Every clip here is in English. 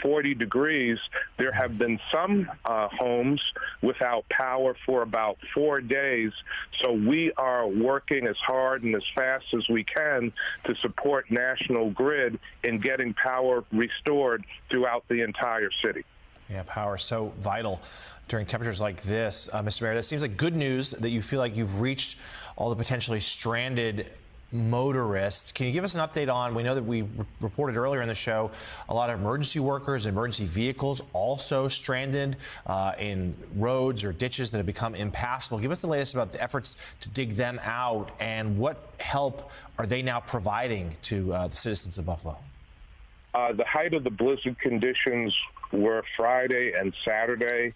40 degrees, there have been some homes without power for about 4 days. So we are working as hard and as fast as we can to support National Grid in getting power restored throughout the entire city. Yeah, power is so vital during temperatures like this. Mr. Mayor, that seems like good news that you feel like you've reached all the potentially stranded motorists. Can you give us an update on, we know that we reported earlier in the show, a lot of emergency workers, emergency vehicles also stranded in roads or ditches that have become impassable. Give us the latest about the efforts to dig them out and what help are they now providing to the citizens of Buffalo? The height of the blizzard conditions were Friday and Saturday.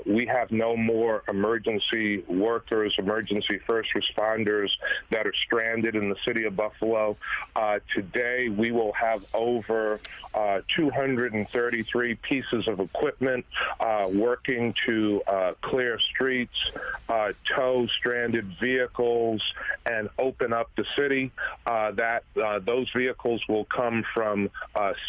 We have no more emergency workers, emergency first responders that are stranded in the city of Buffalo. Today, we will have over 233 pieces of equipment working to clear streets, tow stranded vehicles, and open up the city. Those vehicles will come from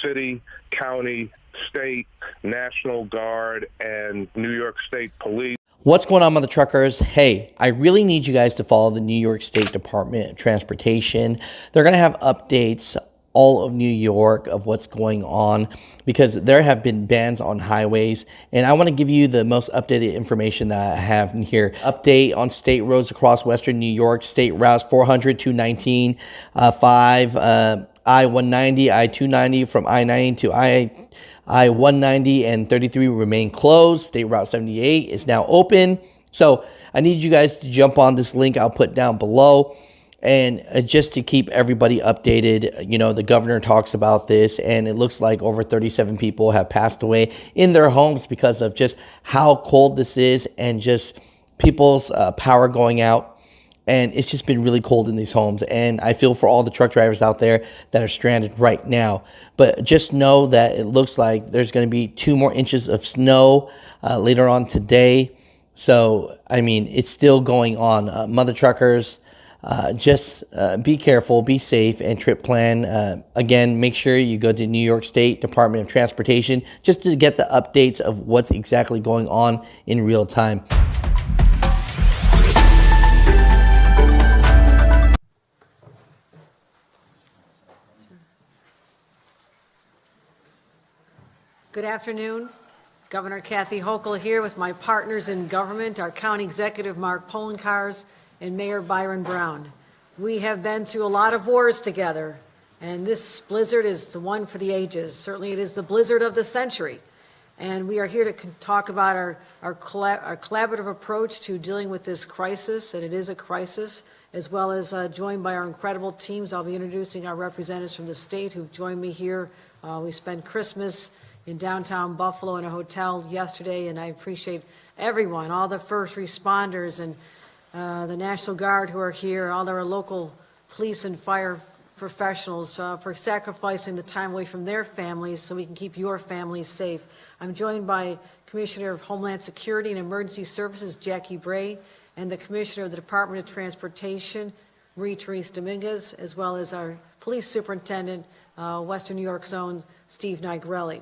city, county, state, National Guard, and New York State Police. What's going on, Mother Truckers? Hey, I really need you guys to follow the New York State Department of Transportation. They're going to have updates all of New York of what's going on because there have been bans on highways. And I want to give you the most updated information that I have in here. Update on state roads across Western New York, state routes 400, 219, 5, I-190, I-290 from I-90 to I-190 and 33 remain closed. State Route 78 is now open. So I need you guys to jump on this link I'll put down below. And just to keep everybody updated, you know, the governor talks about this, and it looks like over 37 people have passed away in their homes because of just how cold this is and just people's power going out. And it's just been really cold in these homes. And I feel for all the truck drivers out there that are stranded right now. But just know that it looks like there's going to be 2 more inches of snow later on today. So, I mean, it's still going on. Mother truckers, just be careful, be safe, and trip plan. Again, make sure you go to New York State Department of Transportation just to get the updates of what's exactly going on in real time. Good afternoon. Governor Kathy Hochul here with my partners in government, our County Executive Mark Poloncarz and Mayor Byron Brown. We have been through a lot of wars together, and this blizzard is the one for the ages. Certainly it is the blizzard of the century. And we are here to talk about our collaborative approach to dealing with this crisis, and it is a crisis, as well as joined by our incredible teams. I'll be introducing our representatives from the state who've joined me here. We spent Christmas in downtown Buffalo in a hotel yesterday, and I appreciate everyone, all the first responders and the National Guard who are here, all our local police and fire professionals for sacrificing the time away from their families so we can keep your families safe. I'm joined by Commissioner of Homeland Security and Emergency Services, Jackie Bray, and the Commissioner of the Department of Transportation, Marie-Therese Dominguez, as well as our Police Superintendent, Western New York Zone, Steve Nigrelli.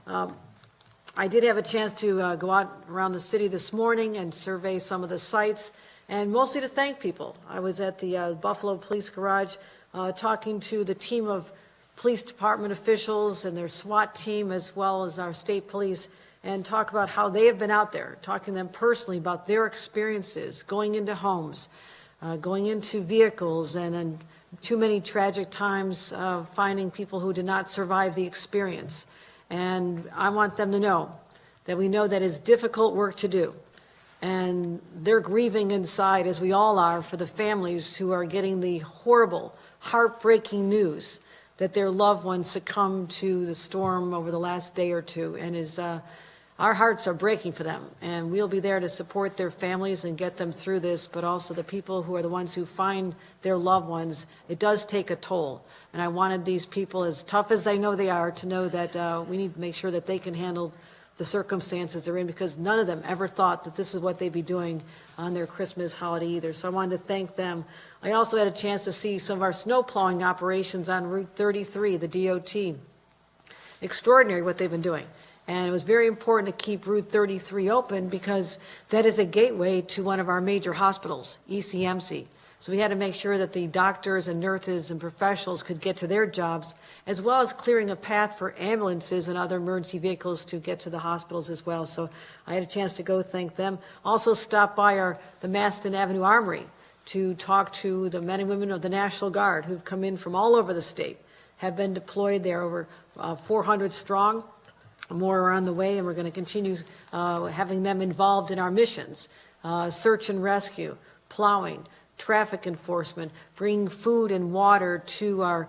I did have a chance to go out around the city this morning and survey some of the sites, and mostly to thank people. I was at the Buffalo Police Garage talking to the team of police department officials and their SWAT team, as well as our state police, and talk about how they have been out there, talking to them personally about their experiences, going into homes, going into vehicles, and too many tragic times finding people who did not survive the experience. And I want them to know that we know that it's difficult work to do. And they're grieving inside, as we all are, for the families who are getting the horrible, heartbreaking news that their loved ones succumbed to the storm over the last day or two. And our hearts are breaking for them. And we'll be there to support their families and get them through this, but also the people who are the ones who find their loved ones. It does take a toll. And I wanted these people, as tough as I know they are, to know that we need to make sure that they can handle the circumstances they're in, because none of them ever thought that this is what they'd be doing on their Christmas holiday either. So I wanted to thank them. I also had a chance to see some of our snow plowing operations on Route 33, the DOT. extraordinary what they've been doing. And it was very important to keep Route 33 open because that is a gateway to one of our major hospitals, ECMC. So we had to make sure that the doctors and nurses and professionals could get to their jobs, as well as clearing a path for ambulances and other emergency vehicles to get to the hospitals as well. So I had a chance to go thank them. Also stopped by the Maston Avenue Armory to talk to the men and women of the National Guard who've come in from all over the state, have been deployed there, over 400 strong. More are on the way, and we're going to continue having them involved in our missions, search and rescue, plowing, traffic enforcement, bringing food and water to our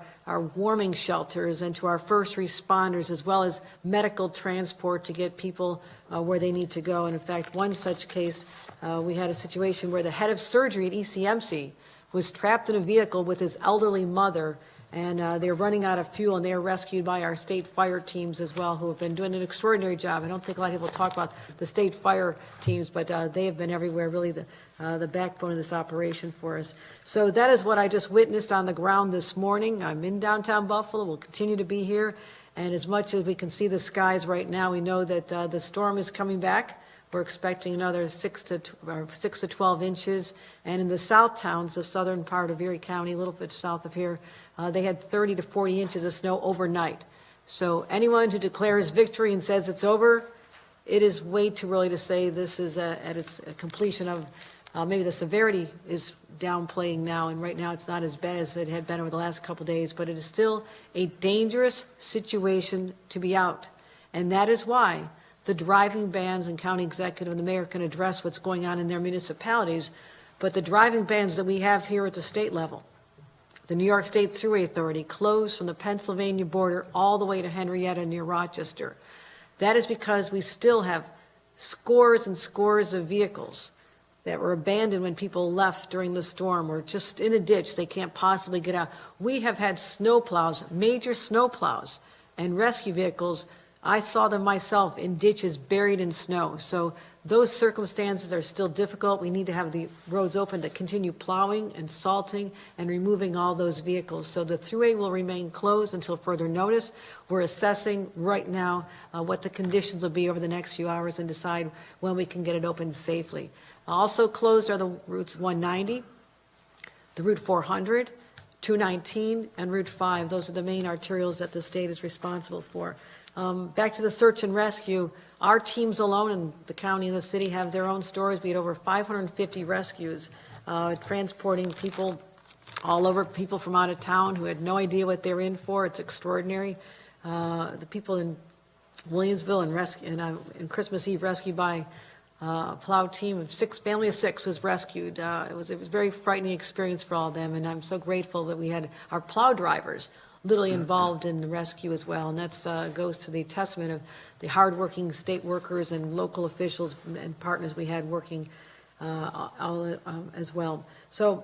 warming shelters and to our first responders, as well as medical transport to get people where they need to go. And in fact, one such case, we had a situation where the head of surgery at ECMC was trapped in a vehicle with his elderly mother, and they're running out of fuel, and they are rescued by our state fire teams as well, who have been doing an extraordinary job. I don't think a lot of people talk about the state fire teams, but they have been everywhere, really the backbone of this operation for us. So that is what I just witnessed on the ground this morning. I'm in downtown Buffalo. We'll continue to be here, and as much as we can see the skies right now, we know that the storm is coming back. We're expecting another 6 to 12 inches, and in the south towns, the southern part of Erie County, a little bit south of here, they had 30 to 40 inches of snow overnight. So anyone who declares victory and says it's over, it is way too early to say this is at its completion of, maybe the severity is downplaying now, and right now it's not as bad as it had been over the last couple of days, but it is still a dangerous situation to be out. And that is why the driving bans and county executive and the mayor can address what's going on in their municipalities, but the driving bans that we have here at the state level, the New York State Thruway Authority closed from the Pennsylvania border all the way to Henrietta near Rochester. That is because we still have scores and scores of vehicles that were abandoned when people left during the storm or just in a ditch. They can't possibly get out. We have had snowplows, major snowplows and rescue vehicles. I saw them myself in ditches buried in snow. So those circumstances are still difficult. We need to have the roads open to continue plowing and salting and removing all those vehicles. So the thruway will remain closed until further notice. We're assessing right now what the conditions will be over the next few hours and decide when we can get it open safely. Also closed are the routes 190, the Route 400, 219, and Route 5. Those are the main arterials that the state is responsible for. Back to the search and rescue, our teams alone in the county and the city have their own stories. We had over 550 rescues, transporting people all over, people from out of town who had no idea what they're in for. It's extraordinary. The people in Williamsville and Christmas Eve rescued by a plow team of family of six was rescued. It was a very frightening experience for all of them, and I'm so grateful that we had our plow drivers literally involved in the rescue as well. And that goes to the testament of the hardworking state workers and local officials and partners we had working as well. So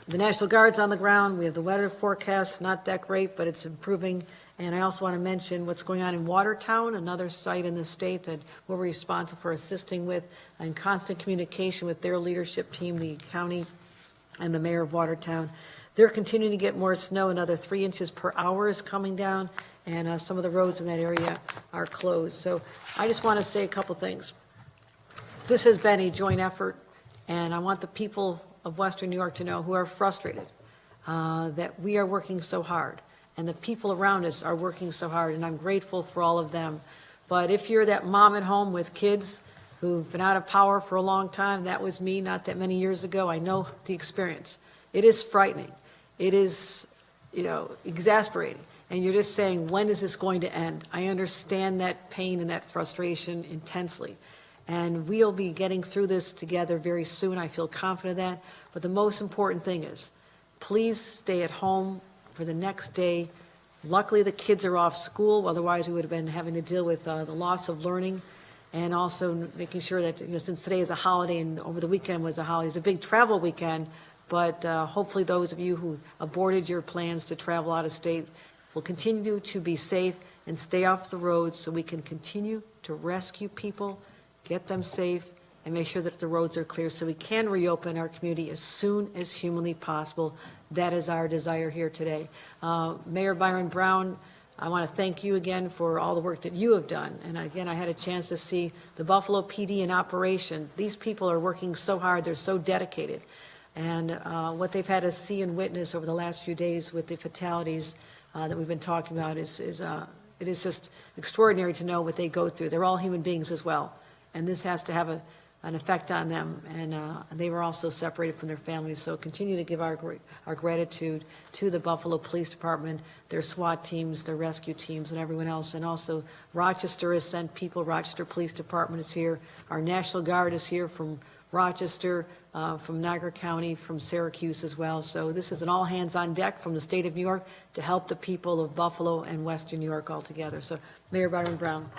the National Guard's on the ground. We have the weather forecast, not that great, but it's improving. And I also want to mention what's going on in Watertown, another site in the state that we're responsible for assisting with, in constant communication with their leadership team, the county and the mayor of Watertown. They're continuing to get more snow. Another 3 inches per hour is coming down, and some of the roads in that area are closed. So I just want to say a couple things. This has been a joint effort, and I want the people of Western New York to know, who are frustrated, that we are working so hard, and the people around us are working so hard, and I'm grateful for all of them. But if you're that mom at home with kids who've been out of power for a long time, that was me not that many years ago, I know the experience. It is frightening. It is, exasperating. And you're just saying, when is this going to end? I understand that pain and that frustration intensely. And we'll be getting through this together very soon. I feel confident of that. But the most important thing is, please stay at home for the next day. Luckily, the kids are off school. Otherwise, we would have been having to deal with the loss of learning, and also making sure that, since today is a holiday and over the weekend was a holiday, it's a big travel weekend. But hopefully those of you who aborted your plans to travel out of state will continue to be safe and stay off the roads so we can continue to rescue people, get them safe, and make sure that the roads are clear so we can reopen our community as soon as humanly possible. That is our desire here today. Mayor Byron Brown I want to thank you again for all the work that you have done. And again, I had a chance to see the Buffalo PD in operation. These people are working so hard. They're so dedicated. And what they've had to see and witness over the last few days with the fatalities that we've been talking about it is just extraordinary to know what they go through. They're all human beings as well. And this has to have an effect on them. And they were also separated from their families. So continue to give our gratitude to the Buffalo Police Department, their SWAT teams, their rescue teams, and everyone else. And also Rochester has sent people. Rochester Police Department is here. Our National Guard is here from Rochester, from Niagara County, from Syracuse as well. So this is an all hands on deck from the state of New York to help the people of Buffalo and Western New York all together. So Mayor Byron Brown.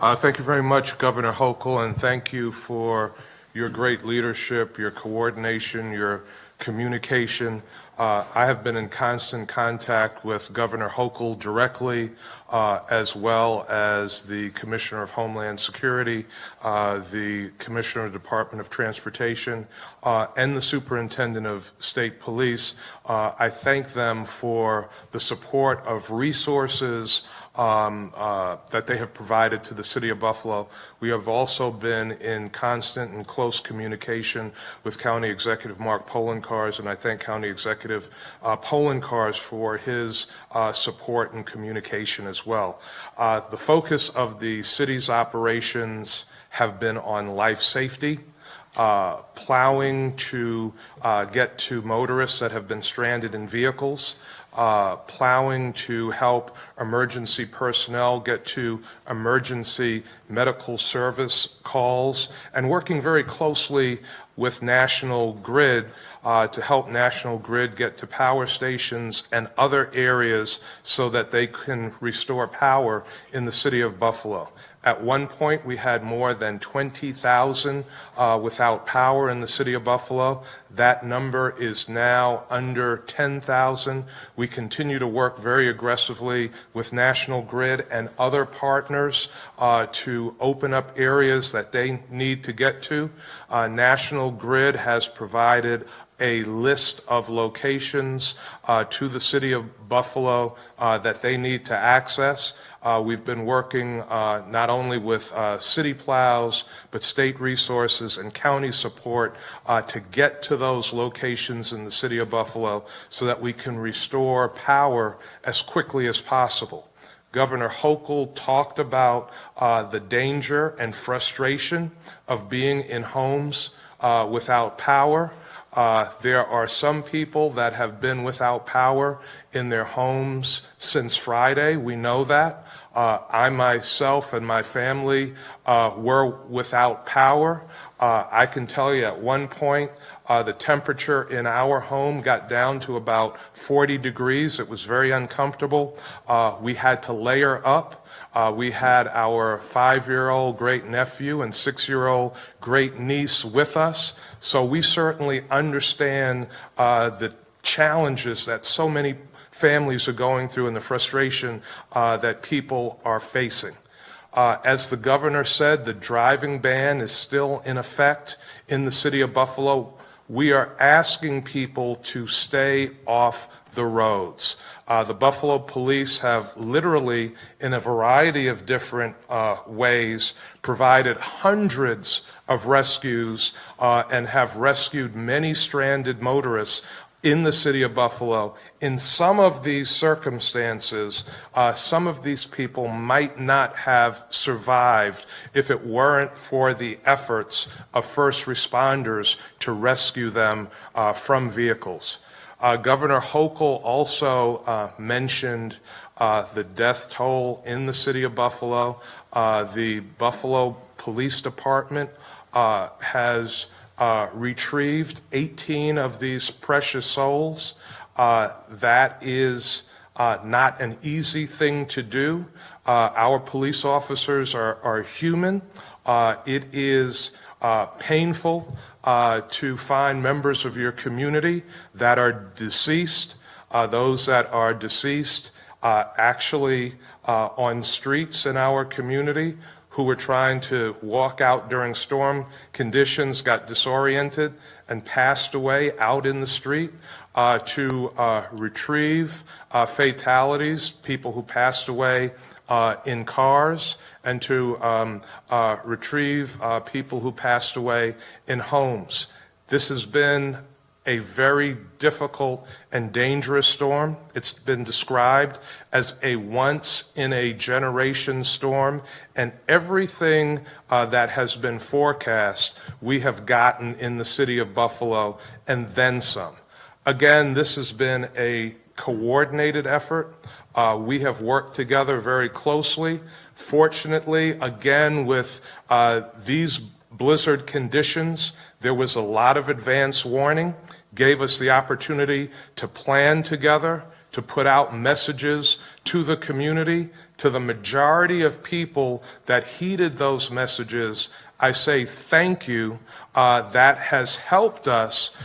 Thank you very much, Governor Hochul, and thank you for your great leadership, your coordination, your communication. I have been in constant contact with Governor Hochul directly, as well as the Commissioner of Homeland Security, the Commissioner of the Department of Transportation, and the Superintendent of State Police. I thank them for the support of resources that they have provided to the City of Buffalo. We have also been in constant and close communication with County Executive Mark Poloncarz, and I thank County Executive Poloncarz for his support and communication as well. The focus of the city's operations have been on life safety, plowing to get to motorists that have been stranded in vehicles, plowing to help emergency personnel get to emergency medical service calls, and working very closely with National Grid to help National Grid get to power stations and other areas so that they can restore power in the city of Buffalo. At one point, we had more than 20,000 without power in the city of Buffalo. That number is now under 10,000. We continue to work very aggressively with National Grid and other partners to open up areas that they need to get to. National Grid has provided a list of locations to the city of Buffalo that they need to access. We've been working not only with city plows, but state resources and county support to get to those locations in the city of Buffalo so that we can restore power as quickly as possible. Governor Hochul talked about the danger and frustration of being in homes without power. There are some people that have been without power in their homes since Friday. We know that. I myself and my family were without power. I can tell you at one point, the temperature in our home got down to about 40 degrees. It was very uncomfortable. We had to layer up. We had our 5-year-old great nephew and 6-year-old great niece with us. So we certainly understand the challenges that so many families are going through and the frustration that people are facing. As the governor said, the driving ban is still in effect in the city of Buffalo. We are asking people to stay off the roads. The Buffalo Police have literally, in a variety of different ways, provided hundreds of rescues and have rescued many stranded motorists in the city of Buffalo. In some of these circumstances, some of these people might not have survived if it weren't for the efforts of first responders to rescue them from vehicles. Governor Hochul also mentioned the death toll in the city of Buffalo. The Buffalo Police Department has retrieved 18 of these precious souls. That is not an easy thing to do. Our police officers are human. It is painful to find members of your community that are deceased. Those that are deceased actually on streets in our community who were trying to walk out during storm conditions, got disoriented and passed away out in the street. to retrieve fatalities, people who passed away in cars, and to retrieve people who passed away in homes. This has been a very difficult and dangerous storm. It's been described as a once-in-a-generation storm, and everything that has been forecast, we have gotten in the city of Buffalo, and then some. Again, this has been a coordinated effort. We have worked together very closely. Fortunately, again, with these blizzard conditions, there was a lot of advance warning, gave us the opportunity to plan together, to put out messages to the community, to the majority of people that heeded those messages. I say thank you. That has helped us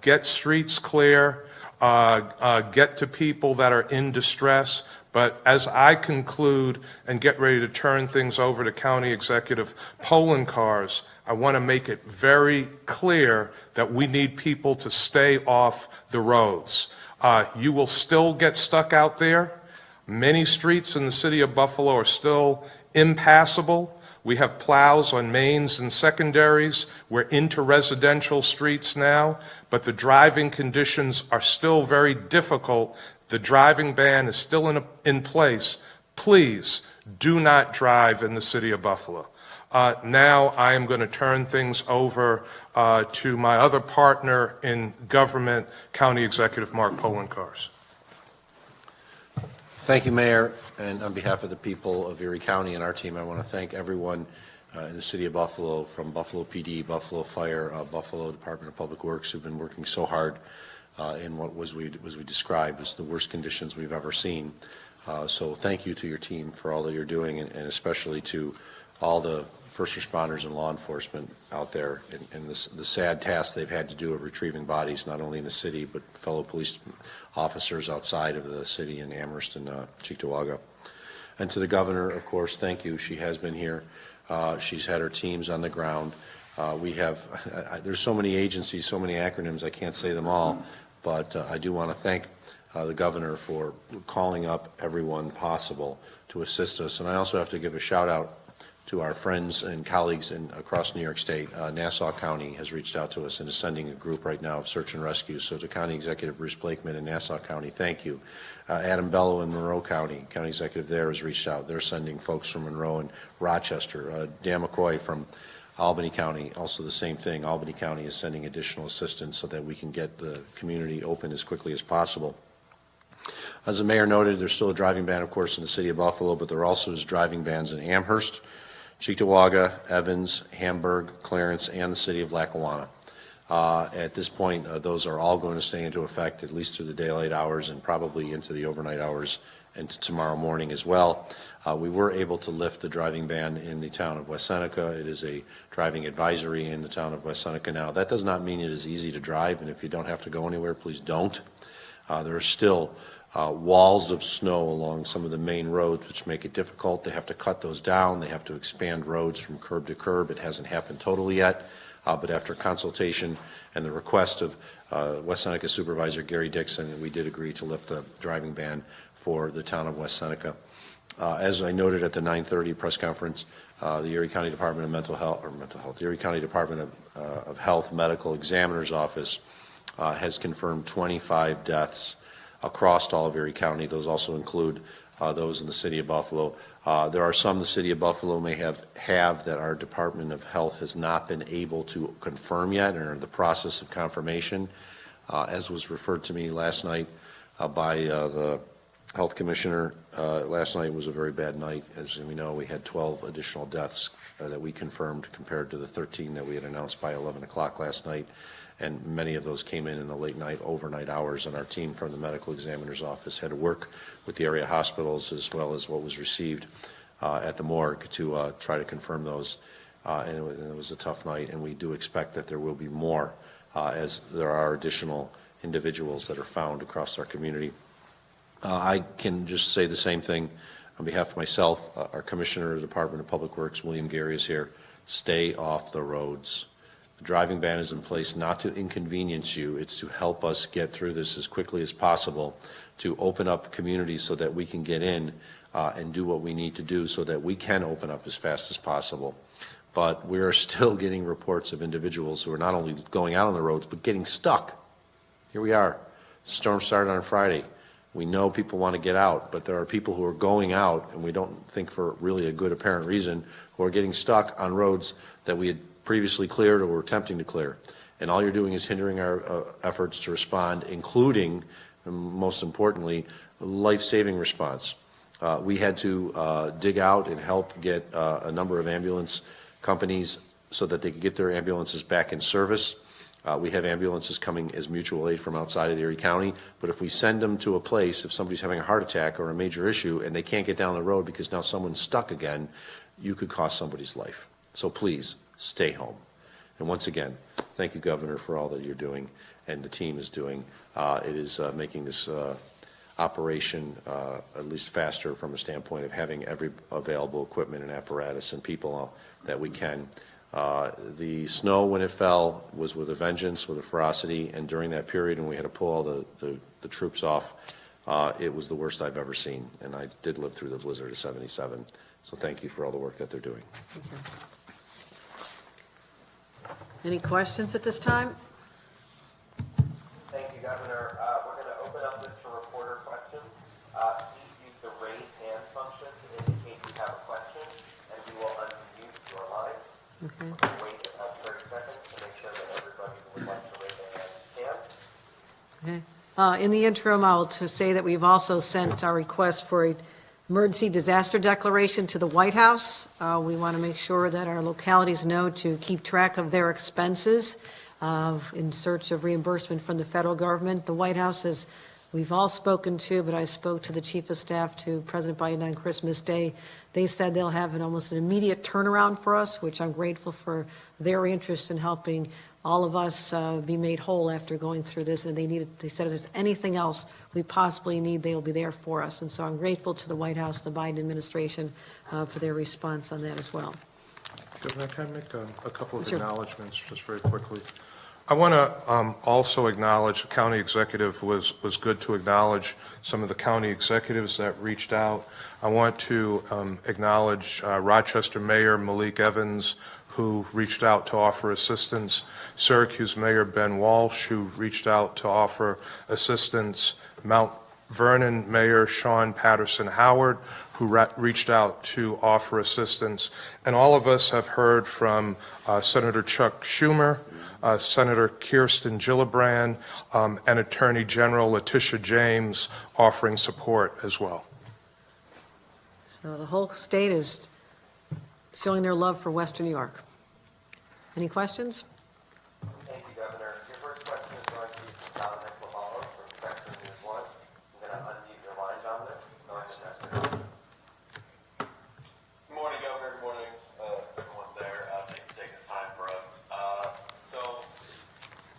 get streets clear, get to people that are in distress. But as I conclude and get ready to turn things over to County Executive Poloncarz, I want to make it very clear that we need people to stay off the roads. You will still get stuck out there. Many streets in the city of Buffalo are still impassable. We have plows on mains and secondaries. We're into residential streets now, but the driving conditions are still very difficult. The driving ban is still in place. Please do not drive in the city of Buffalo. Now I am going to turn things over to my other partner in government, County Executive Mark Poloncarz. Thank you, Mayor. And on behalf of the people of Erie County and our team, I want to thank everyone in the city of Buffalo, from Buffalo PD, Buffalo Fire, Buffalo Department of Public Works, who've been working so hard in what we described as the worst conditions we've ever seen. So thank you to your team for all that you're doing, and especially to all the first responders and law enforcement out there in the sad task they've had to do of retrieving bodies, not only in the city, but fellow police officers outside of the city in Amherst and Cheektowaga. And to the governor, of course, thank you. She has been here. She's had her teams on the ground. There's so many agencies, so many acronyms, I can't say them all, but I do want to thank the governor for calling up everyone possible to assist us. And I also have to give a shout out to our friends and colleagues across New York State. Nassau County has reached out to us and is sending a group right now of search and rescue. So to County Executive Bruce Blakeman in Nassau County, thank you. Adam Bello in Monroe County, County Executive there, has reached out. They're sending folks from Monroe and Rochester. Dan McCoy from Albany County, also the same thing. Albany County is sending additional assistance so that we can get the community open as quickly as possible. As the mayor noted, there's still a driving ban, of course, in the city of Buffalo, but there also is driving bans in Amherst, Cheektowaga, Evans, Hamburg, Clarence, and the city of Lackawanna. At this point, those are all going to stay into effect at least through the daylight hours and probably into the overnight hours and tomorrow morning as well. We were able to lift the driving ban in the town of West Seneca. It is a driving advisory in the town of West Seneca now. That does not mean it is easy to drive, and if you don't have to go anywhere, please don't. There are still walls of snow along some of the main roads, which make it difficult. They have to cut those down. They have to expand roads from curb to curb. It hasn't happened totally yet, but after consultation and the request of West Seneca Supervisor Gary Dixon, we did agree to lift the driving ban for the town of West Seneca. As I noted at the 9:30 press conference, the Erie County Department of the Erie County Department of Health Medical Examiner's Office has confirmed 25 deaths across all of Erie County. Those also include those in the city of Buffalo. There are some the city of Buffalo may have that our Department of Health has not been able to confirm yet, and are in the process of confirmation. As was referred to me last night by the health commissioner, last night was a very bad night. As we know, we had 12 additional deaths that we confirmed compared to the 13 that we had announced by 11 o'clock last night. And many of those came in the late night, overnight hours, and our team from the medical examiner's office had to work with the area hospitals as well as what was received at the morgue to try to confirm those. And it was a tough night, and we do expect that there will be more as there are additional individuals that are found across our community. I can just say the same thing on behalf of myself. Our Commissioner of the Department of Public Works, William Gary, is here. Stay off the roads. The driving ban is in place not to inconvenience you. It's to help us get through this as quickly as possible, to open up communities so that we can get in and do what we need to do so that we can open up as fast as possible. But we are still getting reports of individuals who are not only going out on the roads, but getting stuck. Here we are. Storm started on Friday. We know people want to get out, but there are people who are going out, and we don't think for really a good apparent reason, who are getting stuck on roads that we had previously cleared or were attempting to clear. And all you're doing is hindering our efforts to respond, including, most importantly, life-saving response. We had to dig out and help get a number of ambulance companies so that they could get their ambulances back in service. We have ambulances coming as mutual aid from outside of Erie County, but if we send them to a place, if somebody's having a heart attack or a major issue and they can't get down the road because now someone's stuck again, you could cost somebody's life. So please, stay home. And once again, thank you, Governor, for all that you're doing and the team is doing. It is making this operation at least faster from a standpoint of having every available equipment and apparatus and people that we can. The snow, when it fell, was with a vengeance, with a ferocity, and during that period when we had to pull all the troops off, it was the worst I've ever seen, and I did live through the blizzard of '77. So thank you for all the work that they're doing. Any questions at this time? Thank you, Governor. We're going to open up this for reporter questions. Please use the raise hand function to indicate you have a question, and we will unmute your line. Okay. We'll wait about 30 seconds to make sure that everybody who would like to raise their hand can. Okay. In the interim, I'll to say that we've also sent our request for a emergency disaster declaration to the White House. We want to make sure that our localities know to keep track of their expenses in search of reimbursement from the federal government. The White House, as we've all spoken to, but I spoke to the Chief of Staff to President Biden on Christmas Day. They said they'll have almost an immediate turnaround for us, which I'm grateful for their interest in helping all of us be made whole after going through this. And they said if there's anything else we possibly need, they will be there for us. And so I'm grateful to the White House, the Biden administration, for their response on that as well. Governor, can I make a couple of Sure. acknowledgments just very quickly? I want to also acknowledge, the county executive was good to acknowledge some of the county executives that reached out. I want to acknowledge Rochester Mayor Malik Evans, who reached out to offer assistance, Syracuse Mayor Ben Walsh, who reached out to offer assistance, Mount Vernon Mayor Sean Patterson Howard, who reached out to offer assistance. And all of us have heard from Senator Chuck Schumer, Senator Kirsten Gillibrand, and Attorney General Letitia James offering support as well. So the whole state is showing their love for Western New York. Any questions? Thank you, Governor. Your first question is going to be from Dominic Lavallo from Spectrum News 1. I'm going to unmute your line, Dominic. Go ahead and ask your question. Good morning, Governor. Good morning, everyone there. Thanks for taking the time for us. So,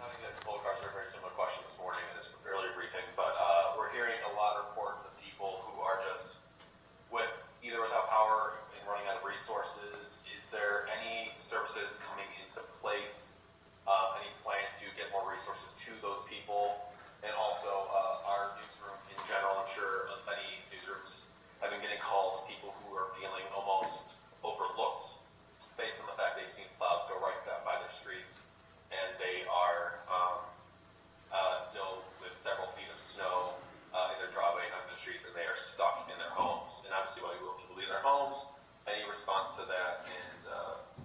having a poll car survey, very similar question this morning in this earlier briefing, but we're hearing a lot of reports of people who are just either without power and running out of resources. Is there any services coming into place? Any plan to get more resources to those people? And also, our newsroom in general, I'm sure many newsrooms have been getting calls of people who are feeling almost overlooked based on the fact they've seen plows go right by their streets, and they are still with several feet of snow in their driveway on the streets, and they are stuck in their homes. And obviously, while people leave their homes, any response to that and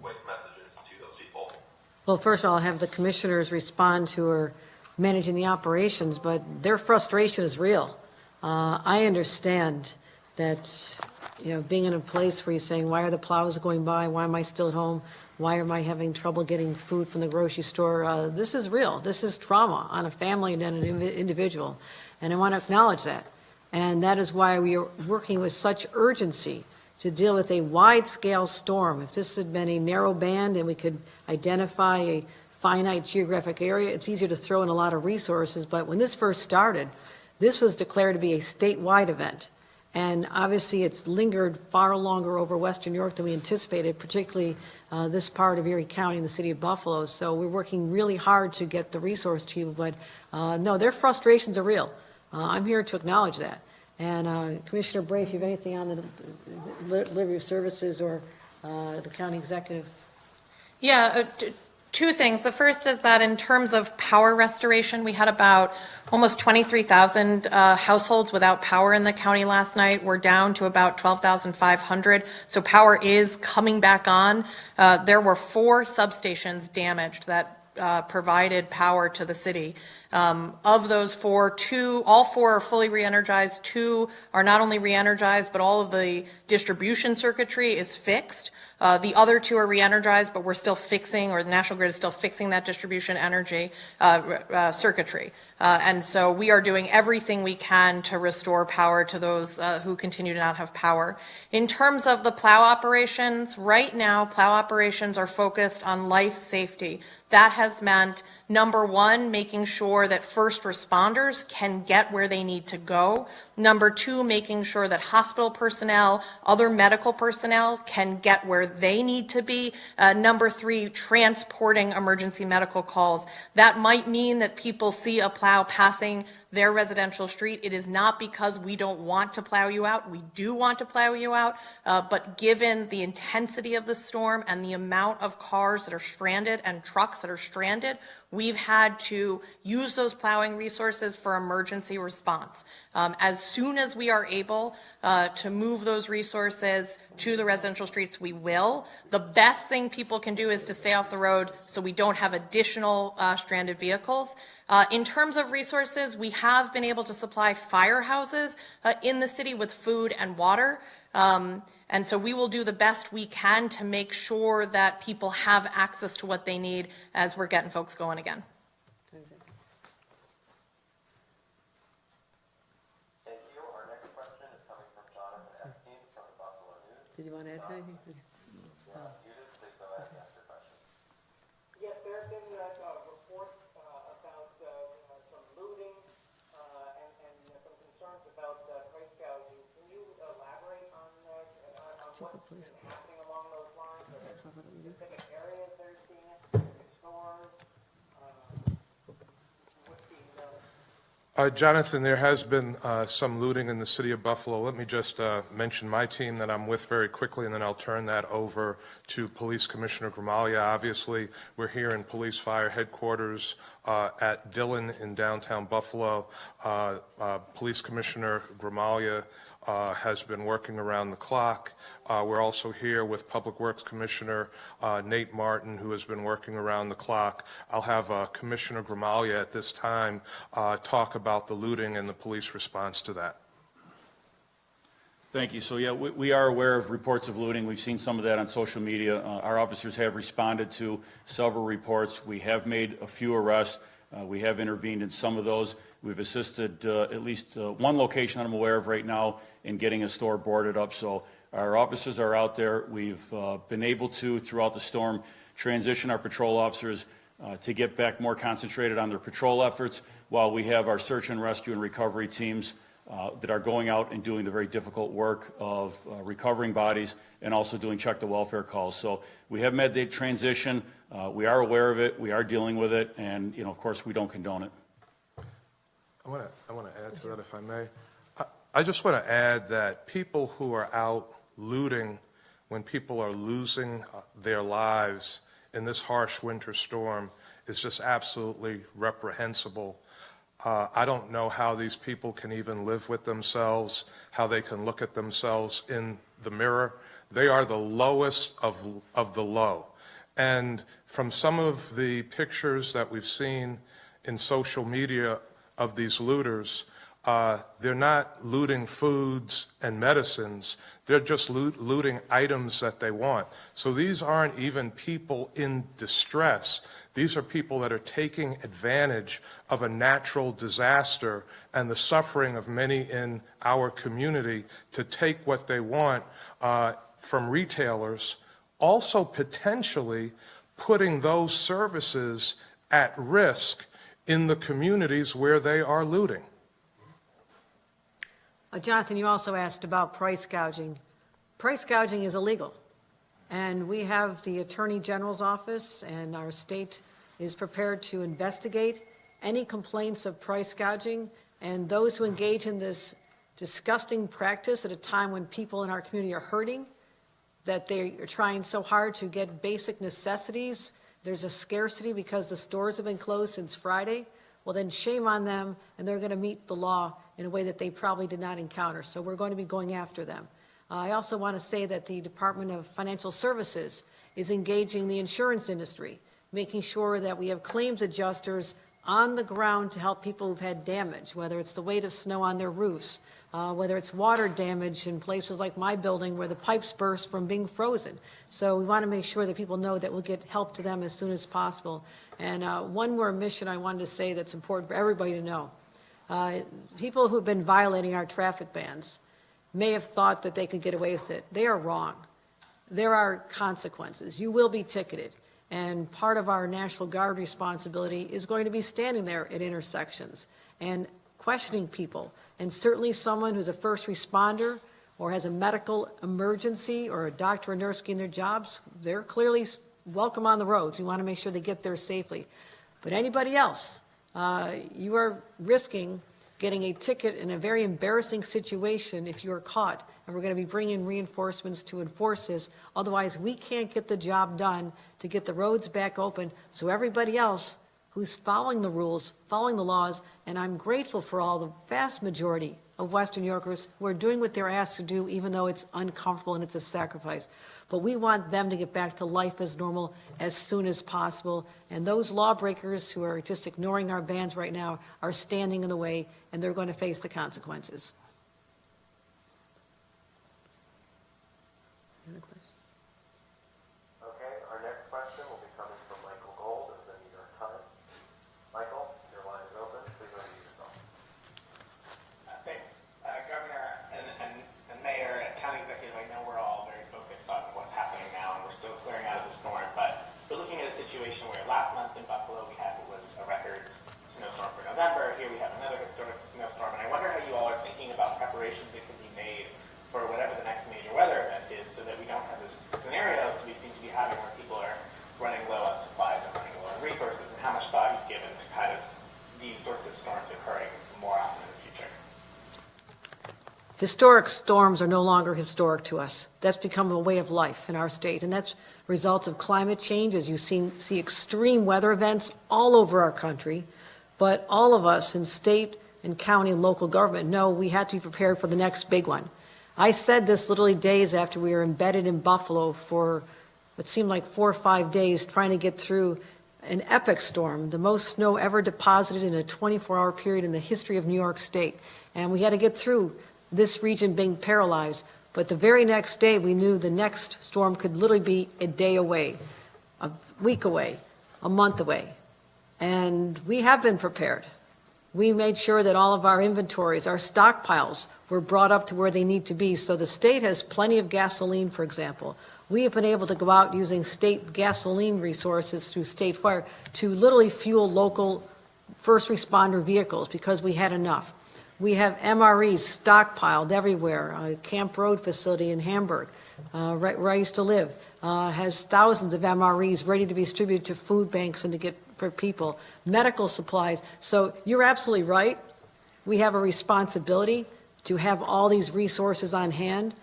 what messages to those people? Well, first of all, I'll have the commissioners respond who are managing the operations, but their frustration is real. I understand that, being in a place where you're saying, why are the plows going by? Why am I still at home? Why am I having trouble getting food from the grocery store? This is real. This is trauma on a family and an individual. And I want to acknowledge that. And that is why we are working with such urgency to deal with a wide-scale storm. If this had been a narrow band and we could identify a finite geographic area, it's easier to throw in a lot of resources. But when this first started, this was declared to be a statewide event. And obviously, it's lingered far longer over Western New York than we anticipated, particularly this part of Erie County in the city of Buffalo. So we're working really hard to get the resource to people, but no, their frustrations are real. I'm here to acknowledge that. And Commissioner Bray, if you have anything on the delivery of services or the county executive. Yeah, two things. The first is that in terms of power restoration, we had about almost 23,000 households without power in the county last night. We're down to about 12,500. So power is coming back on. There were 4 substations damaged that provided power to the city. Of those 4, all 4 are fully re-energized. 2 are not only re-energized, but all of the distribution circuitry is fixed. The other 2 are re-energized, but we're still fixing, or the National Grid is still fixing that distribution energy circuitry. And so we are doing everything we can to restore power to those who continue to not have power. In terms of the plow operations, right now, plow operations are focused on life safety. That has meant, number 1, making sure that first responders can get where they need to go. Number 2, making sure that hospital personnel, other medical personnel can get where they need to be. Number 3, transporting emergency medical calls. That might mean that people see a plow passing their residential street. It is not because we don't want to plow you out. We do want to plow you out, but given the intensity of the storm and the amount of cars that are stranded and trucks that are stranded, we've had to use those plowing resources for emergency response. As soon as we are able to move those resources to the residential streets, we will. The best thing people can do is to stay off the road so we don't have additional stranded vehicles. In terms of resources, we have been able to supply firehouses in the city with food and water. And so we will do the best we can to make sure that people have access to what they need as we're getting folks going again. Thank you. Our next question is coming from Jonathan Epstein from the Buffalo News. Did you want to add to anything? Muted. Please go ahead and ask your question. Yes, there have been reports about some looting and some concerns about price gouging. Can you elaborate on what's been happening along those lines? Are there specific areas that are seeing it, specific stores? What's being done? Jonathan, there has been some looting in the city of Buffalo. Let me just mention my team that I'm with very quickly, and then I'll turn that over to Police Commissioner Gramaglia. Obviously, we're here in Police Fire Headquarters at Dillon in downtown Buffalo. Police Commissioner Gramaglia has been working around the clock. We're also here with Public Works Commissioner Nate Martin, who has been working around the clock. I'll have Commissioner Gramaglia at this time talk about the looting and the police response to that. Thank you. So yeah, we are aware of reports of looting. We've seen some of that on social media. Our officers have responded to several reports. We have made a few arrests. We have intervened in some of those. We've assisted at least one location that I'm aware of right now in getting a store boarded up. So our officers are out there. We've been able to, throughout the storm, transition our patrol officers to get back more concentrated on their patrol efforts, while we have our search and rescue and recovery teams that are going out and doing the very difficult work of recovering bodies and also doing check the welfare calls. So we have made the transition. We are aware of it. We are dealing with it. And, of course, we don't condone it. I want to add to that, if I may. I just want to add that people who are out looting when people are losing their lives in this harsh winter storm is just absolutely reprehensible. I don't know how these people can even live with themselves, how they can look at themselves in the mirror. They are the lowest of the low. And from some of the pictures that we've seen in social media of these looters, they're not looting foods and medicines. They're just looting items that they want. So these aren't even people in distress. These are people that are taking advantage of a natural disaster and the suffering of many in our community to take what they want from retailers, also potentially putting those services at risk in the communities where they are looting. Jonathan, you also asked about price gouging. Price gouging is illegal. And we have the Attorney General's office, and our state is prepared to investigate any complaints of price gouging, and those who engage in this disgusting practice at a time when people in our community are hurting, that they are trying so hard to get basic necessities. There's a scarcity because the stores have been closed since Friday. Well, then shame on them, and they're going to meet the law in a way that they probably did not encounter. So we're going to be going after them. I also want to say that the Department of Financial Services is engaging the insurance industry, making sure that we have claims adjusters on the ground to help people who've had damage, whether it's the weight of snow on their roofs, whether it's water damage in places like my building where the pipes burst from being frozen. So we want to make sure that people know that we'll get help to them as soon as possible. And one more mission I wanted to say that's important for everybody to know. People who've been violating our traffic bans may have thought that they could get away with it. They are wrong. There are consequences. You will be ticketed. And part of our National Guard responsibility is going to be standing there at intersections and questioning people. And certainly someone who's a first responder or has a medical emergency or a doctor or nurse getting their jobs, they're clearly welcome on the roads. We want to make sure they get there safely. But anybody else, you are risking getting a ticket in a very embarrassing situation if you are caught. And we're going to be bringing reinforcements to enforce this. Otherwise, we can't get the job done to get the roads back open so everybody else who's following the rules, following the laws, and I'm grateful for all the vast majority of Western New Yorkers who are doing what they're asked to do, even though it's uncomfortable and it's a sacrifice. But we want them to get back to life as normal as soon as possible. And those lawbreakers who are just ignoring our bans right now are standing in the way, and they're going to face the consequences. Okay, our next question will be coming from Michael Gold of the New York Times. Michael, your line is open. Please unmute yourself. Thanks. Governor and Mayor and County Executive, I know we're all very focused on what's happening now, and we're still clearing out of the storm, but we're looking at a situation where last month in Buffalo we had what was a record snowstorm for November. Here we have another historic snowstorm, and I wonder how you all are thinking about preparations that can be made for whatever the next major weather event is, so that we don't have this scenarios we seem to be having where people are running low on supplies and running low on resources, and how much thought you've given to kind of these sorts of storms occurring more often in the future. Historic storms are no longer historic to us. That's become a way of life in our state, and that's results of climate change, as you see extreme weather events all over our country. But all of us in state and county and local government know we have to be prepared for the next big one. I said this literally days after we were embedded in Buffalo for what seemed like 4 or 5 days trying to get through an epic storm, the most snow ever deposited in a 24-hour period in the history of New York State. And we had to get through this region being paralyzed. But the very next day, we knew the next storm could literally be a day away, a week away, a month away. And we have been prepared. We made sure that all of our inventories, our stockpiles, were brought up to where they need to be. So the state has plenty of gasoline, for example. We have been able to go out using state gasoline resources through State Fire to literally fuel local first responder vehicles because we had enough. We have MREs stockpiled everywhere. Camp Road facility in Hamburg, right where I used to live, has thousands of MREs ready to be distributed to food banks and to get for people. Medical supplies. So you're absolutely right. We have a responsibility to have all these resources on hand.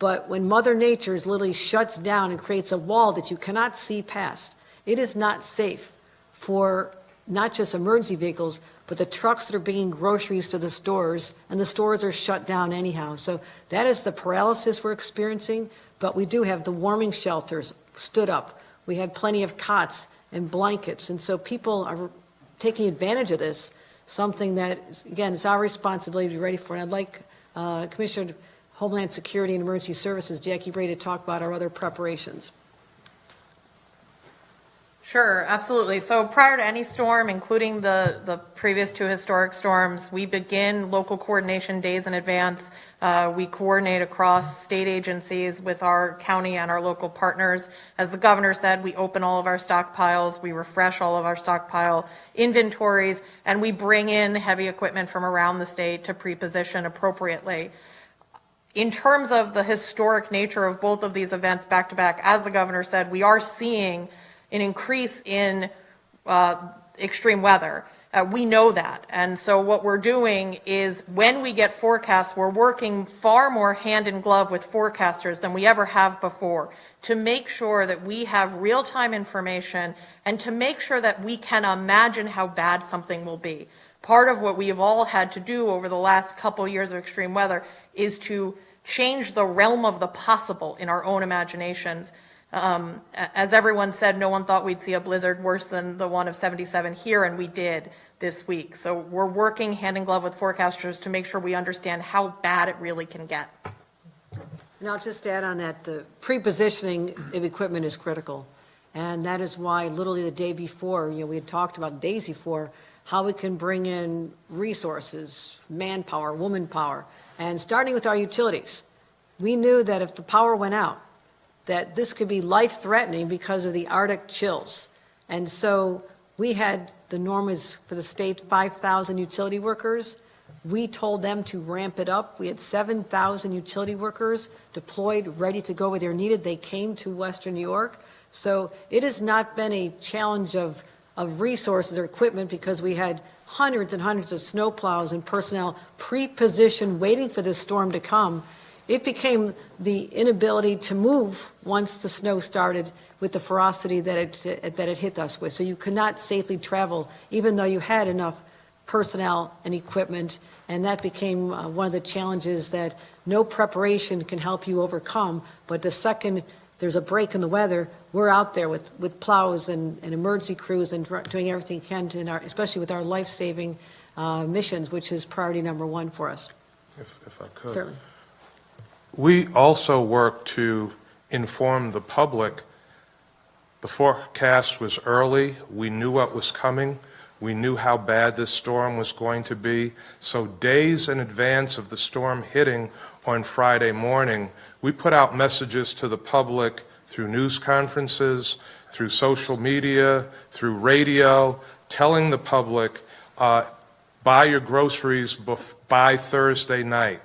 But when Mother Nature literally shuts down and creates a wall that you cannot see past, it is not safe for not just emergency vehicles, but the trucks that are bringing groceries to the stores, and the stores are shut down anyhow. So that is the paralysis we're experiencing, but we do have the warming shelters stood up. We have plenty of cots and blankets, and so people are taking advantage of this, something that, again, it's our responsibility to be ready for. And I'd like Commissioner of Homeland Security and Emergency Services, Jackie Bray, to talk about our other preparations. Sure, absolutely. So prior to any storm, including the previous two historic storms, we begin local coordination days in advance. We coordinate across state agencies with our county and our local partners. As the governor said, we open all of our stockpiles, we refresh all of our stockpile inventories, and we bring in heavy equipment from around the state to pre-position appropriately. In terms of the historic nature of both of these events back to back, as the governor said, we are seeing an increase in extreme weather. We know that. And so what we're doing is when we get forecasts, we're working far more hand in glove with forecasters than we ever have before to make sure that we have real-time information and to make sure that we can imagine how bad something will be. Part of what we have all had to do over the last couple years of extreme weather is to change the realm of the possible in our own imaginations. As everyone said, no one thought we'd see a blizzard worse than the one of 77 here, and we did this week. So we're working hand in glove with forecasters to make sure we understand how bad it really can get. And I'll just add on that the pre-positioning of equipment is critical. And that is why literally the day before, we had talked about days before, how we can bring in resources, manpower, woman power, and starting with our utilities. We knew that if the power went out, that this could be life-threatening because of the Arctic chills. And so we had, the norm is for the state, 5,000 utility workers. We told them to ramp it up. We had 7,000 utility workers deployed, ready to go where they're needed. They came to Western New York. So it has not been a challenge of resources or equipment because we had hundreds and hundreds of snowplows and personnel pre-positioned waiting for this storm to come. It became the inability to move once the snow started with the ferocity that it hit us with. So you could not safely travel, even though you had enough personnel and equipment, and that became one of the challenges that no preparation can help you overcome. But the second there's a break in the weather, we're out there with plows and emergency crews and doing everything we can, especially with our life-saving missions, which is priority number one for us. If I could. Certainly. We also work to inform the public. The forecast was early. We knew what was coming. We knew how bad this storm was going to be. So days in advance of the storm hitting on Friday morning, we put out messages to the public through news conferences, through social media, through radio, telling the public, buy your groceries by Thursday night.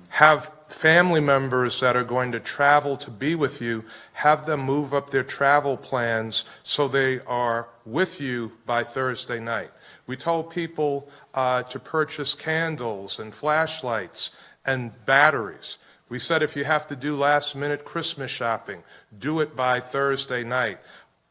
Have family members that are going to travel to be with you, have them move up their travel plans so they are with you by Thursday night. We told people to purchase candles and flashlights and batteries. We said if you have to do last-minute Christmas shopping, do it by Thursday night.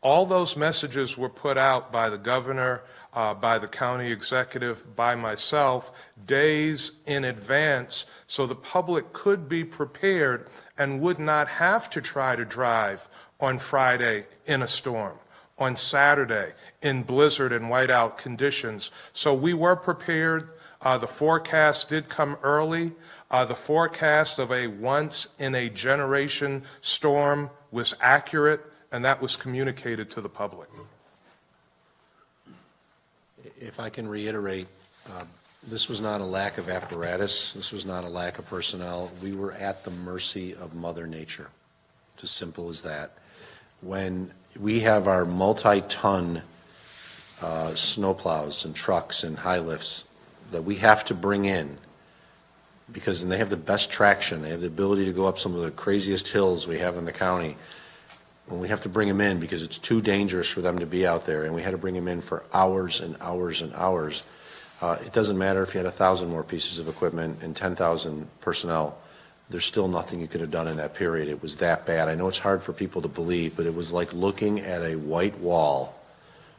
All those messages were put out by the governor, by the county executive, by myself, days in advance, so the public could be prepared and would not have to try to drive on Friday in a storm, on Saturday in blizzard and whiteout conditions. So we were prepared. The forecast did come early. The forecast of a once-in-a-generation storm was accurate, and that was communicated to the public. If I can reiterate, this was not a lack of apparatus. This was not a lack of personnel. We were at the mercy of Mother Nature. It's as simple as that. When we have our multi-ton snowplows and trucks and high lifts that we have to bring in, because they have the best traction, they have the ability to go up some of the craziest hills we have in the county. When we have to bring them in because it's too dangerous for them to be out there, and we had to bring them in for hours and hours and hours, it doesn't matter if you had 1,000 more pieces of equipment and 10,000 personnel. There's still nothing you could have done in that period. It was that bad. I know it's hard for people to believe, but it was like looking at a white wall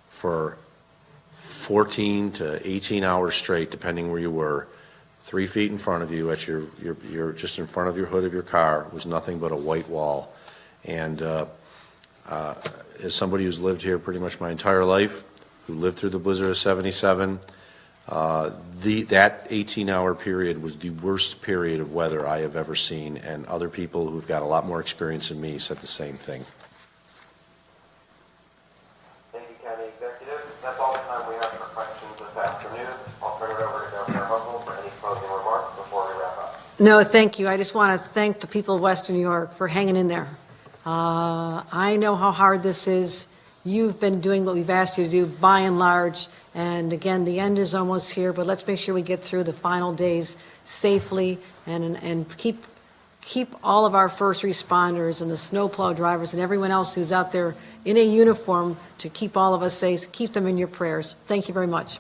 for 14 to 18 hours straight, depending where you were. 3 feet in front of you, at your just in front of your hood of your car, was nothing but a white wall. And as somebody who's lived here pretty much my entire life, who lived through the blizzard of 77, that 18-hour period was the worst period of weather I have ever seen, and other people who've got a lot more experience than me said the same thing. No, thank you. I just want to thank the people of Western New York for hanging in there. I know how hard this is. You've been doing what we've asked you to do by and large. And again, the end is almost here, but let's make sure we get through the final days safely and keep all of our first responders and the snowplow drivers and everyone else who's out there in a uniform to keep all of us safe. Keep them in your prayers. Thank you very much.